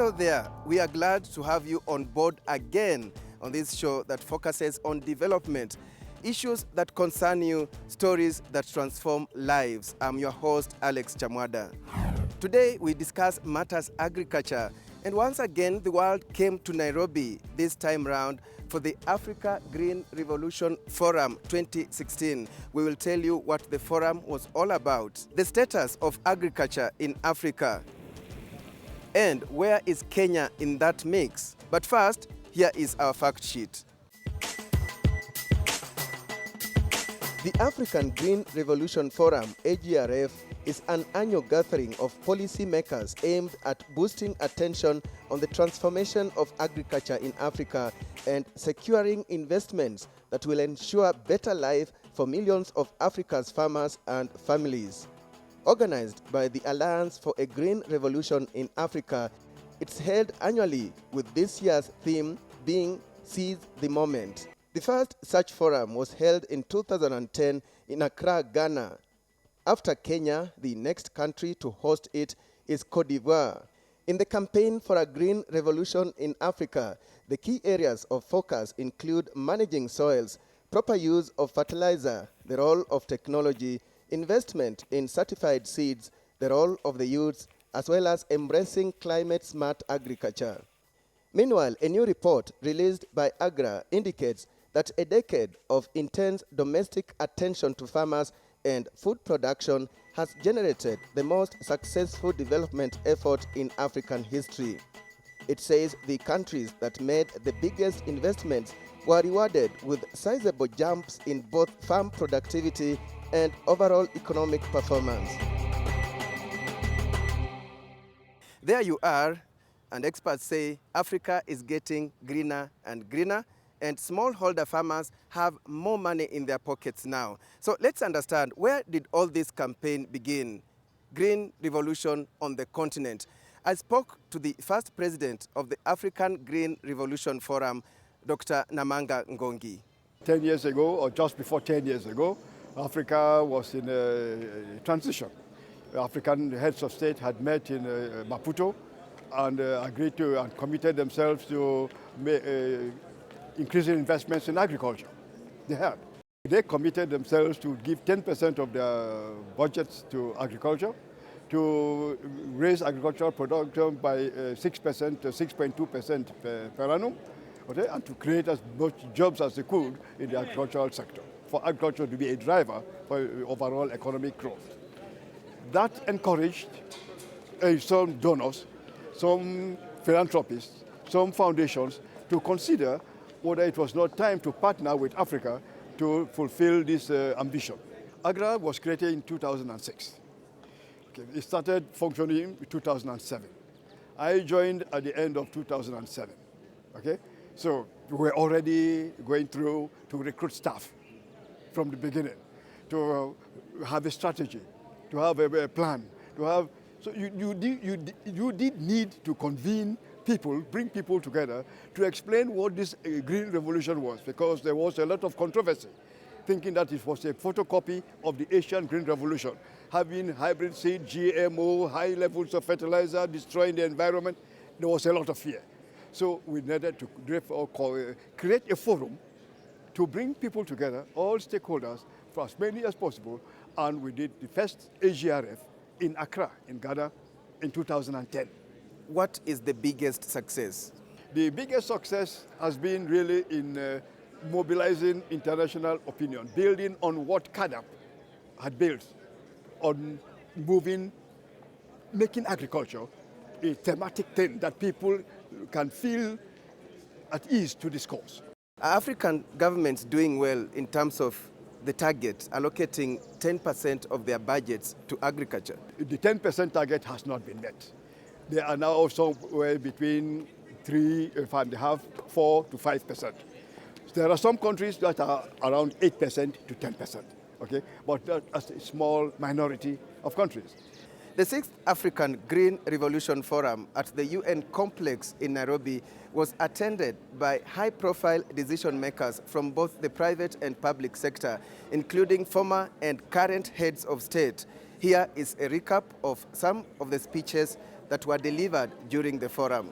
Hello there. We are glad to have you on board again on this show that focuses on development, issues that concern you, stories that transform lives. I'm your host, Alex Chamwada. Today, we discuss matters agriculture. And once again, the world came to Nairobi this time round for the Africa Green Revolution Forum 2016. We will tell you what the forum was all about, the status of agriculture in Africa, and where is Kenya in that mix. But first, here is our fact sheet. The African Green Revolution Forum, AGRF, is an annual gathering of policymakers aimed at boosting attention on the transformation of agriculture in Africa and securing investments that will ensure better life for millions of Africa's farmers and families. Organized by the Alliance for a Green Revolution in Africa, it's held annually with this year's theme being Seize the Moment. The first such forum was held in 2010 in Accra, Ghana. After Kenya, the next country to host it is Cote d'Ivoire. In the campaign for a green revolution in Africa, the key areas of focus include managing soils, proper use of fertilizer, the role of technology, investment in certified seeds, the role of the youths, as well as embracing climate-smart agriculture. Meanwhile, a new report released by AGRA indicates that a decade of intense domestic attention to farmers and food production has generated the most successful development effort in African history. It says the countries that made the biggest investments were rewarded with sizable jumps in both farm productivity and overall economic performance. There you are, and experts say Africa is getting greener and greener, and smallholder farmers have more money in their pockets now. So let's understand, where did all this campaign begin? Green Revolution on the continent. I spoke to the first president of the African Green Revolution Forum, Dr. Namanga Ngongi. 10 years ago, or just before 10 years ago, Africa was in a transition. African heads of state had met in Maputo and agreed to and committed themselves to increasing investments in agriculture. They committed themselves to give 10% of their budgets to agriculture, to raise agricultural production by 6% to 6.2% per annum, okay, and to create as much jobs as they could in the agricultural sector, for agriculture to be a driver for overall economic growth. That encouraged some donors, some philanthropists, some foundations to consider whether it was not time to partner with Africa to fulfill this ambition. AGRA was created in 2006. Okay, it started functioning in 2007. I joined at the end of 2007. Okay? So we were already going through to recruit staff from the beginning, to have a strategy, to have a plan, to have. So you did need to convene people, bring people together to explain what this green revolution was, because there was a lot of controversy, thinking that it was a photocopy of the Asian Green Revolution, having hybrid seed, GMO, high levels of fertilizer, destroying the environment. There was a lot of fear. So we needed to create a forum to bring people together, all stakeholders, for as many as possible, and we did the first AGRF in Accra, in Ghana, in 2010. What is the biggest success? The biggest success has been really in mobilizing international opinion, building on what CADAP had built, on making agriculture a thematic thing that people can feel at ease to discuss. Are African governments doing well in terms of the target, allocating 10% of their budgets to agriculture? The 10% target has not been met. They are now somewhere between 3.5%, 4 to 5%. There are some countries that are around 8% to 10%, okay? But that's a small minority of countries. The 6th African Green Revolution Forum at the UN complex in Nairobi was attended by high-profile decision makers from both the private and public sector, including former and current heads of state. Here is a recap of some of the speeches that were delivered during the forum.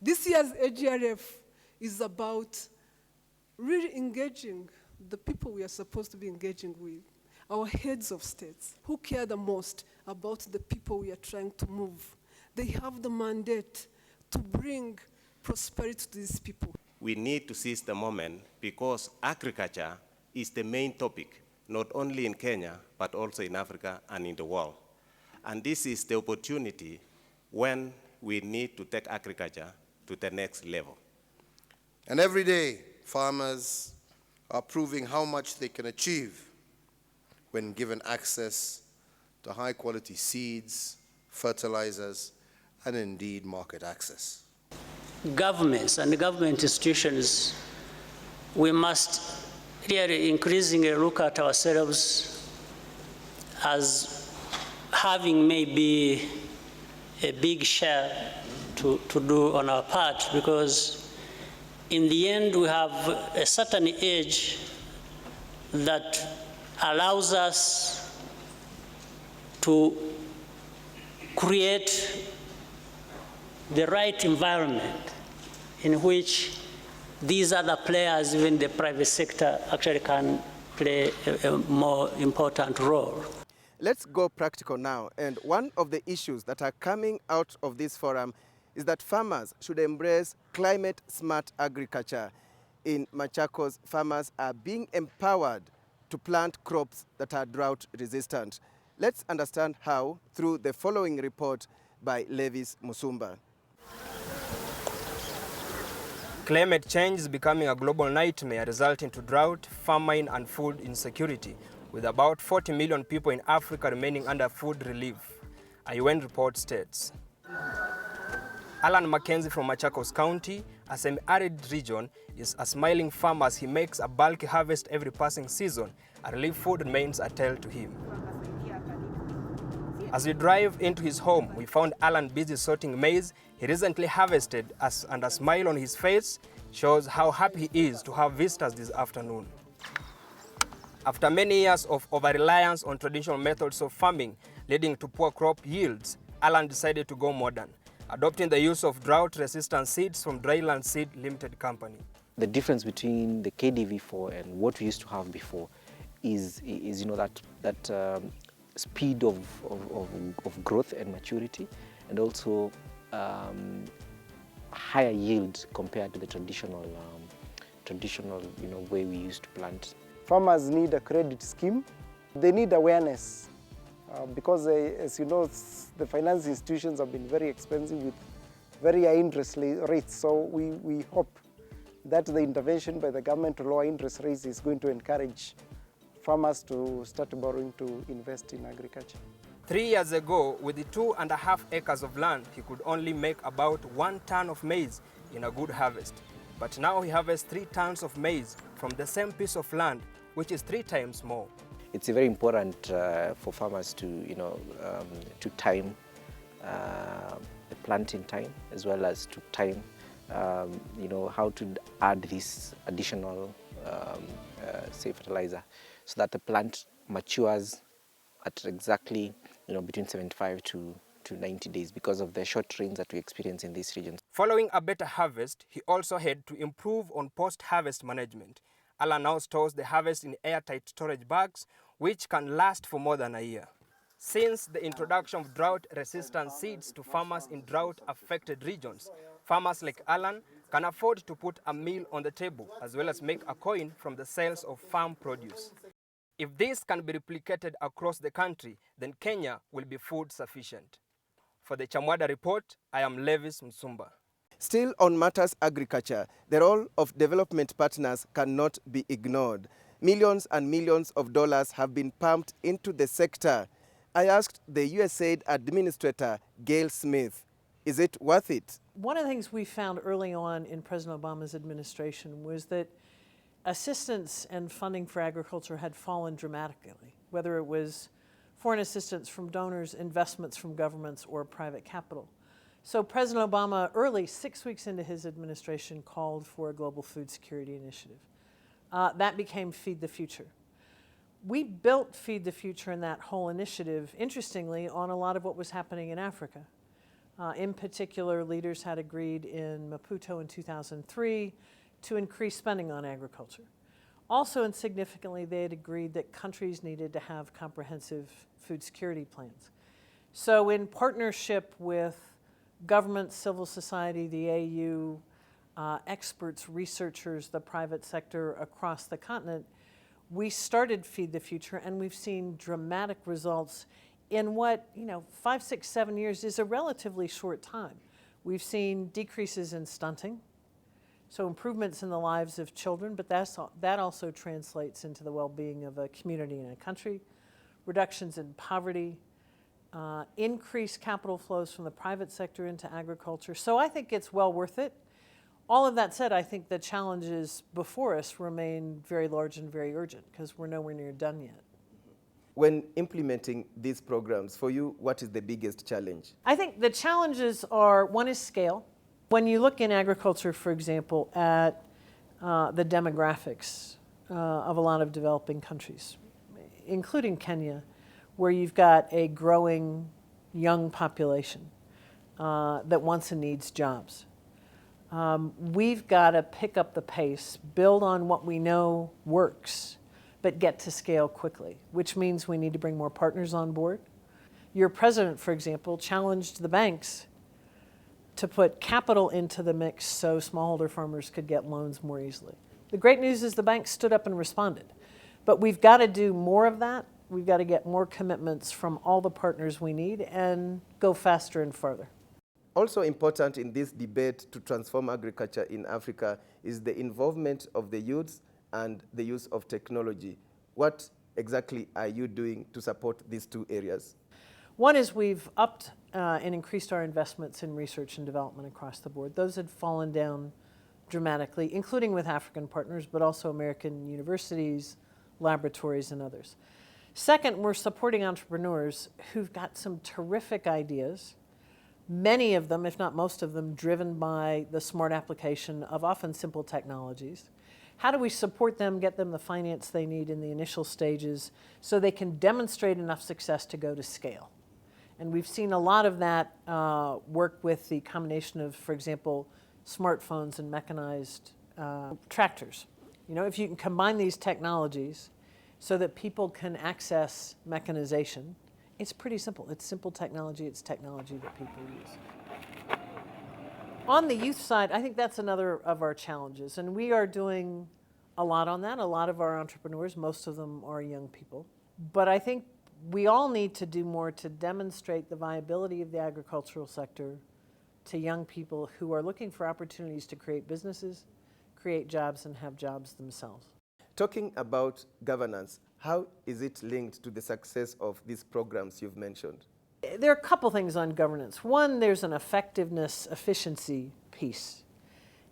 This year's AGRF is about really engaging the people we are supposed to be engaging with, our heads of states, who care the most about the people we are trying to move. They have the mandate to bring prosperity to these people. We need to seize the moment because agriculture is the main topic, not only in Kenya, but also in Africa and in the world. And this is the opportunity when we need to take agriculture to the next level. And every day, farmers are proving how much they can achieve when given access to high-quality seeds, fertilizers, and indeed market access. Governments and government institutions, we must really increasingly look at ourselves as having maybe a big share to do on our part, because in the end we have a certain age that allows us to create the right environment in which these other players, even the private sector, actually can play a more important role. Let's go practical now. And one of the issues that are coming out of this forum is that farmers should embrace climate-smart agriculture. In Machakos, farmers are being empowered to plant crops that are drought-resistant. Let's understand how through the following report by Levis Musumba. Climate change is becoming a global nightmare, resulting to drought, famine, and food insecurity, with about 40 million people in Africa remaining under food relief, a UN report states. Alan Mackenzie from Machakos County, a semi-arid region, is a smiling farmer as he makes a bulky harvest every passing season. A relief food remains a tale to him. As we drive into his home, we found Alan busy sorting maize he recently harvested, and a smile on his face shows how happy he is to have visitors this afternoon. After many years of over-reliance on traditional methods of farming leading to poor crop yields, Alan decided to go modern, adopting the use of drought-resistant seeds from Dryland Seed Limited Company. The difference between the KDV4 and what we used to have before is you know, that speed of growth and maturity, and also higher yield compared to the traditional way we used to plant. Farmers need a credit scheme. They need awareness because, as you know, the finance institutions have been very expensive with very high interest rates. So we hope that the intervention by the government to lower interest rates is going to encourage farmers to start borrowing to invest in agriculture. 3 years ago, with the 2.5 acres of land, he could only make about 1 ton of maize in a good harvest. But now he harvests 3 tons of maize from the same piece of land, which is 3 times more. It's very important for farmers to, to time the planting time, as well as to time, how to add this additional, say, fertilizer, so that the plant matures at exactly, between 75 to 90 days because of the short rains that we experience in these regions. Following a better harvest, he also had to improve on post-harvest management. Alan now stores the harvest in airtight storage bags, which can last for more than a year. Since the introduction of drought-resistant seeds to farmers in drought-affected regions, farmers like Alan can afford to put a meal on the table, as well as make a coin from the sales of farm produce. If this can be replicated across the country, then Kenya will be food sufficient. For the Chamwada report, I am Levis Musumba. Still on matters agriculture, the role of development partners cannot be ignored. Millions and millions of dollars have been pumped into the sector. I asked the USAID Administrator, Gail Smith, is it worth it? One of the things we found early on in President Obama's administration was that assistance and funding for agriculture had fallen dramatically, whether it was foreign assistance from donors, investments from governments, or private capital. So President Obama, early, 6 weeks into his administration, called for a global food security initiative. That became Feed the Future. We built Feed the Future and that whole initiative, interestingly, on a lot of what was happening in Africa. In particular, leaders had agreed in Maputo in 2003 to increase spending on agriculture. Also, and significantly, they had agreed that countries needed to have comprehensive food security plans. So in partnership with government, civil society, the AU, experts, researchers, the private sector across the continent, we started Feed the Future, and we've seen dramatic results in what, 5, 6, 7 years is a relatively short time. We've seen decreases in stunting, so improvements in the lives of children, but that also translates into the well-being of a community and a country, reductions in poverty, increased capital flows from the private sector into agriculture. So I think it's well worth it. All of that said, I think the challenges before us remain very large and very urgent because we're nowhere near done yet. When implementing these programs, for you, what is the biggest challenge? I think the challenges are, one is scale. When you look in agriculture, for example, at the demographics of a lot of developing countries, including Kenya, where you've got a growing young population that wants and needs jobs. We've got to pick up the pace, build on what we know works, but get to scale quickly, which means we need to bring more partners on board. Your president, for example, challenged the banks to put capital into the mix so smallholder farmers could get loans more easily. The great news is the banks stood up and responded. But we've got to do more of that. We've got to get more commitments from all the partners we need and go faster and further. Also important in this debate to transform agriculture in Africa is the involvement of the youths and the use of technology. What exactly are you doing to support these two areas? One is we've upped and increased our investments in research and development across the board. Those had fallen down dramatically, including with African partners, but also American universities, laboratories, and others. Second, we're supporting entrepreneurs who've got some terrific ideas, many of them, if not most of them, driven by the smart application of often simple technologies. How do we support them, get them the finance they need in the initial stages so they can demonstrate enough success to go to scale? And we've seen a lot of that work with the combination of, for example, smartphones and mechanized tractors. If you can combine these technologies so that people can access mechanization, it's pretty simple. It's simple technology. It's technology that people use. On the youth side, I think that's another of our challenges. And we are doing a lot on that. A lot of our entrepreneurs, most of them are young people. But I think we all need to do more to demonstrate the viability of the agricultural sector to young people who are looking for opportunities to create businesses, create jobs, and have jobs themselves. Talking about governance, how is it linked to the success of these programs you've mentioned? There are a couple things on governance. One, there's an effectiveness, efficiency piece.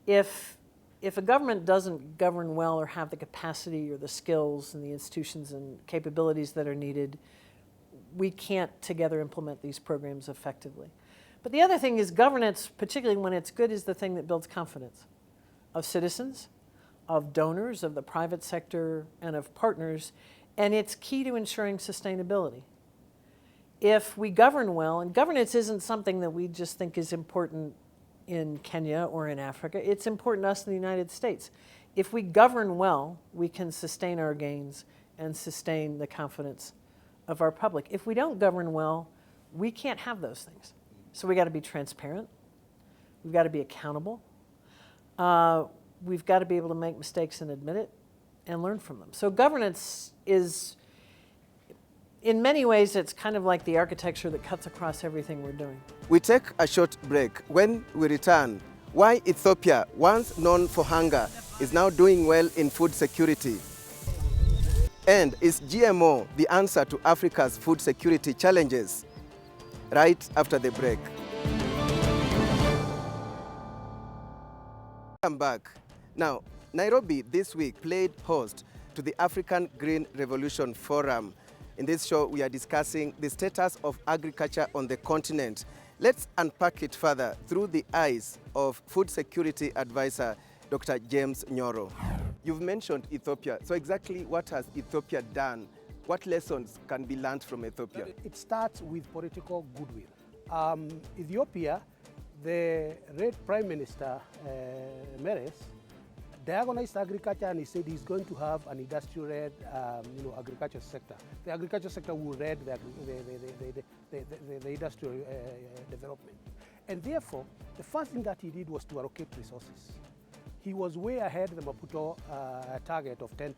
If a government doesn't govern well or have the capacity or the skills and the institutions and capabilities that are needed, we can't together implement these programs effectively. But the other thing is governance, particularly when it's good, is the thing that builds confidence of citizens, of donors, of the private sector, and of partners, and it's key to ensuring sustainability. If we govern well, and governance isn't something that we just think is important in Kenya or in Africa, it's important to us in the United States. If we govern well, we can sustain our gains and sustain the confidence of our public. If we don't govern well, we can't have those things. So we got to be transparent. We've got to be accountable. We've got to be able to make mistakes and admit it and learn from them. So governance is, in many ways, it's kind of like the architecture that cuts across everything we're doing. We take a short break. When we return, why Ethiopia, once known for hunger, is now doing well in food security. And is GMO the answer to Africa's food security challenges? Right after the break. Welcome back. Now, Nairobi this week played host to the African Green Revolution Forum. In this show, we are discussing the status of agriculture on the continent. Let's unpack it further through the eyes of food security advisor, Dr. James Nyoro. You've mentioned Ethiopia. So exactly what has Ethiopia done? What lessons can be learned from Ethiopia? It starts with political goodwill. Ethiopia, the Red Prime Minister, Meles, diagonized agriculture and he said he's going to have an industrial-led agriculture sector. The agriculture sector will lead the industrial development. And therefore, the first thing that he did was to allocate resources. He was way ahead of the Maputo target of 10%.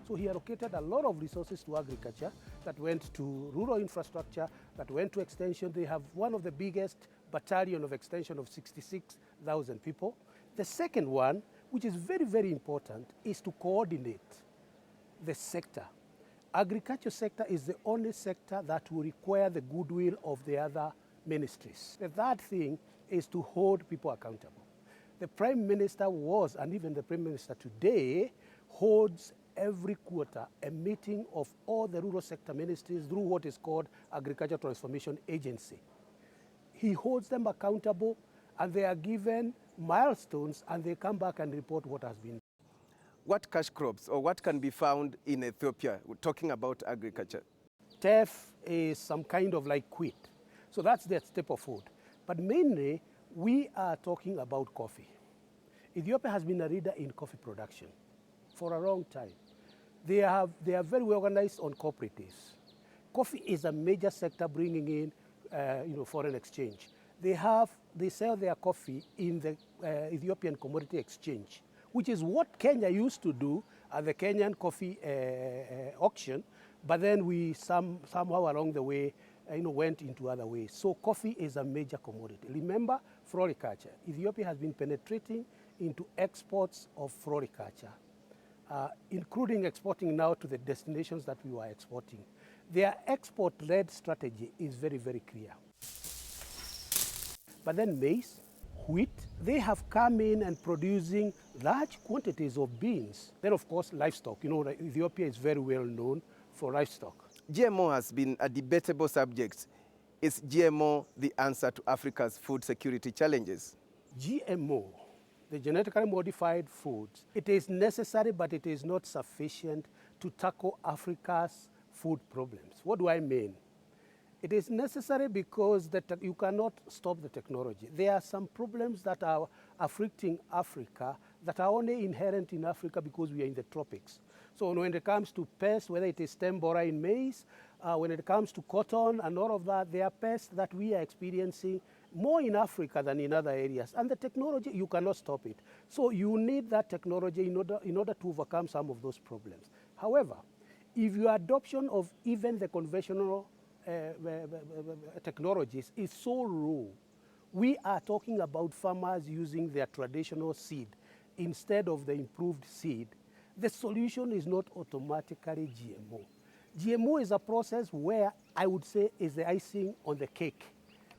So he allocated a lot of resources to agriculture that went to rural infrastructure, that went to extension. They have one of the biggest battalion of extension of 66,000 people. The second one, which is very, very important, is to coordinate the sector. Agriculture sector is the only sector that will require the goodwill of the other ministries. The third thing is to hold people accountable. The Prime Minister was, and even the Prime Minister today, holds every quarter a meeting of all the rural sector ministries through what is called Agriculture Transformation Agency. He holds them accountable and they are given milestones and they come back and report what has been done. What cash crops or what can be found in Ethiopia? We're talking about agriculture. Teff is some kind of like wheat. So that's their staple food. But mainly, we are talking about coffee. Ethiopia has been a leader in coffee production for a long time. They are very well organized on cooperatives. Coffee is a major sector bringing in foreign exchange. They sell their coffee in the Ethiopian Commodity Exchange, which is what Kenya used to do at the Kenyan coffee auction, but then we somehow along the way went into other ways. So coffee is a major commodity. Remember, floriculture. Ethiopia has been penetrating into exports of floriculture, including exporting now to the destinations that we were exporting. Their export-led strategy is very, very clear. But then maize, wheat, they have come in and producing large quantities of beans. Then of course livestock. Ethiopia is very well known for livestock. GMO has been a debatable subject. Is GMO the answer to Africa's food security challenges? GMO, the genetically modified foods, it is necessary but it is not sufficient to tackle Africa's food problems. What do I mean? It is necessary because you cannot stop the technology. There are some problems that are afflicting Africa that are only inherent in Africa because we are in the tropics. So when it comes to pests, whether it is stem borer in maize, when it comes to cotton and all of that, there are pests that we are experiencing more in Africa than in other areas. And the technology, you cannot stop it. So you need that technology in order to overcome some of those problems. However, if your adoption of even the conventional technologies is so low, we are talking about farmers using their traditional seed instead of the improved seed. The solution is not automatically GMO. GMO is a process where I would say is the icing on the cake.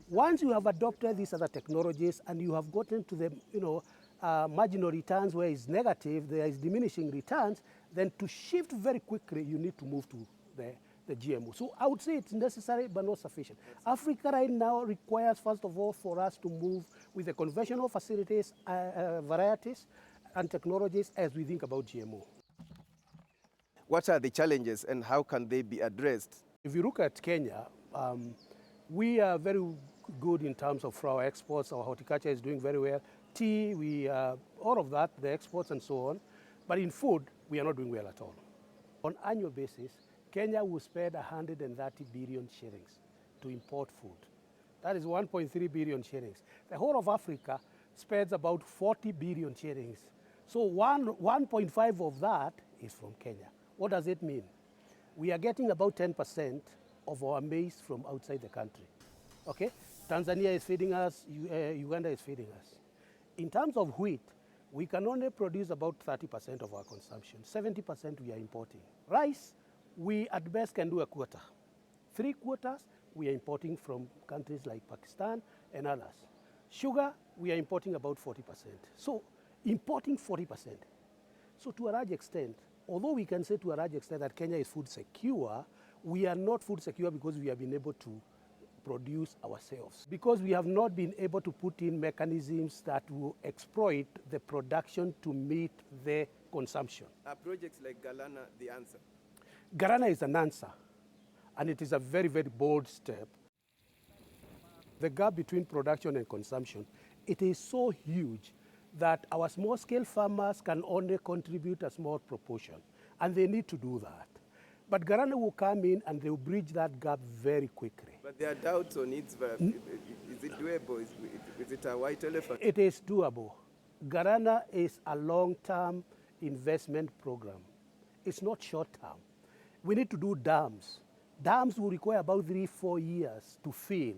Once you have adopted these other technologies and you have gotten to the marginal returns where it's negative, there is diminishing returns, then to shift very quickly, you need to move to the GMO. So I would say it's necessary but not sufficient. Africa right now requires, first of all, for us to move with the conventional facilities, varieties, and technologies as we think about GMO. What are the challenges and how can they be addressed? If you look at Kenya, we are very good in terms of flower exports. Our horticulture is doing very well. Tea, all of that, the exports and so on. But in food, we are not doing well at all. On an annual basis, Kenya will spend 130 billion shillings to import food. That is 1.3 billion shillings. The whole of Africa spends about 40 billion shillings. So 1.5 of that is from Kenya. What does it mean? We are getting about 10% of our maize from outside the country. Okay? Tanzania is feeding us, Uganda is feeding us. In terms of wheat, we can only produce about 30% of our consumption. 70% we are importing. Rice, we at best can do a quarter. 3 quarters, we are importing from countries like Pakistan and others. Sugar, we are importing about 40%. So importing 40%. So to a large extent, although we can say to a large extent that Kenya is food secure, we are not food secure because we have been able to produce ourselves. Because we have not been able to put in mechanisms that will exploit the production to meet the consumption. Are projects like Galana the answer? Galana is an answer, and it is a very, very bold step. The gap between production and consumption, it is so huge that our small-scale farmers can only contribute a small proportion, and they need to do that. But Garana will come in and they will bridge that gap very quickly. But there are doubts on its is it doable? Is it a white elephant? It is doable. Garana is a long-term investment program. It's not short-term. We need to do dams. Dams will require about 3-4 years to fill.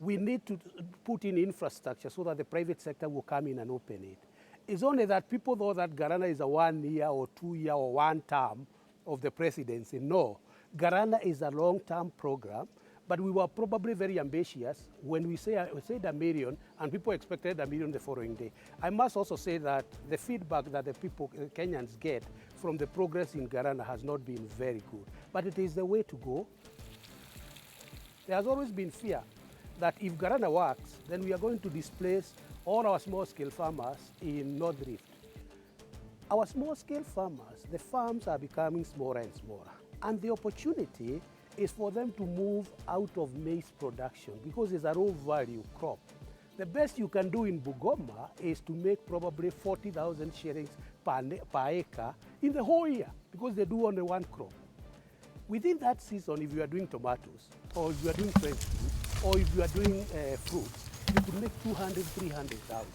We need to put in infrastructure so that the private sector will come in and open it. It's only that people thought that Garana is a 1 year or 2 year or 1 term of the presidency. No, Garana is a long-term program, but we were probably very ambitious when we said $1 million and people expected $1 million the following day. I must also say that the feedback that the people, Kenyans get from the progress in Garana has not been very good, but it is the way to go. There has always been fear that if Garana works, then we are going to displace all our small-scale farmers in North Rift. Our small-scale farmers, the farms are becoming smaller and smaller, and the opportunity is for them to move out of maize production because it's a low-value crop. The best you can do in Bugoma is to make probably 40,000 shillings per acre in the whole year because they do only one crop. Within that season, if you are doing tomatoes, or if you are doing French food, or if you are doing fruits, you could make 200, 300,000.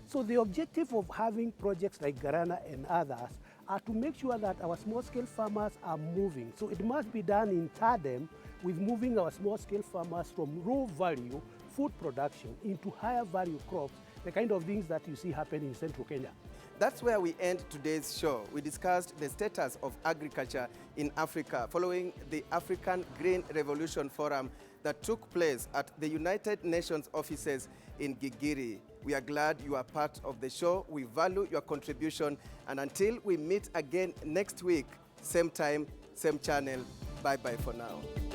So the objective of having projects like Garana and others are to make sure that our small-scale farmers are moving. So it must be done in tandem with moving our small-scale farmers from low-value food production into higher-value crops, the kind of things that you see happening in central Kenya. That's where we end today's show. We discussed the status of agriculture in Africa following the African Green Revolution Forum that took place at the United Nations offices in Gigiri. We are glad you are part of the show. We value your contribution. And until we meet again next week, same time, same channel, bye-bye for now.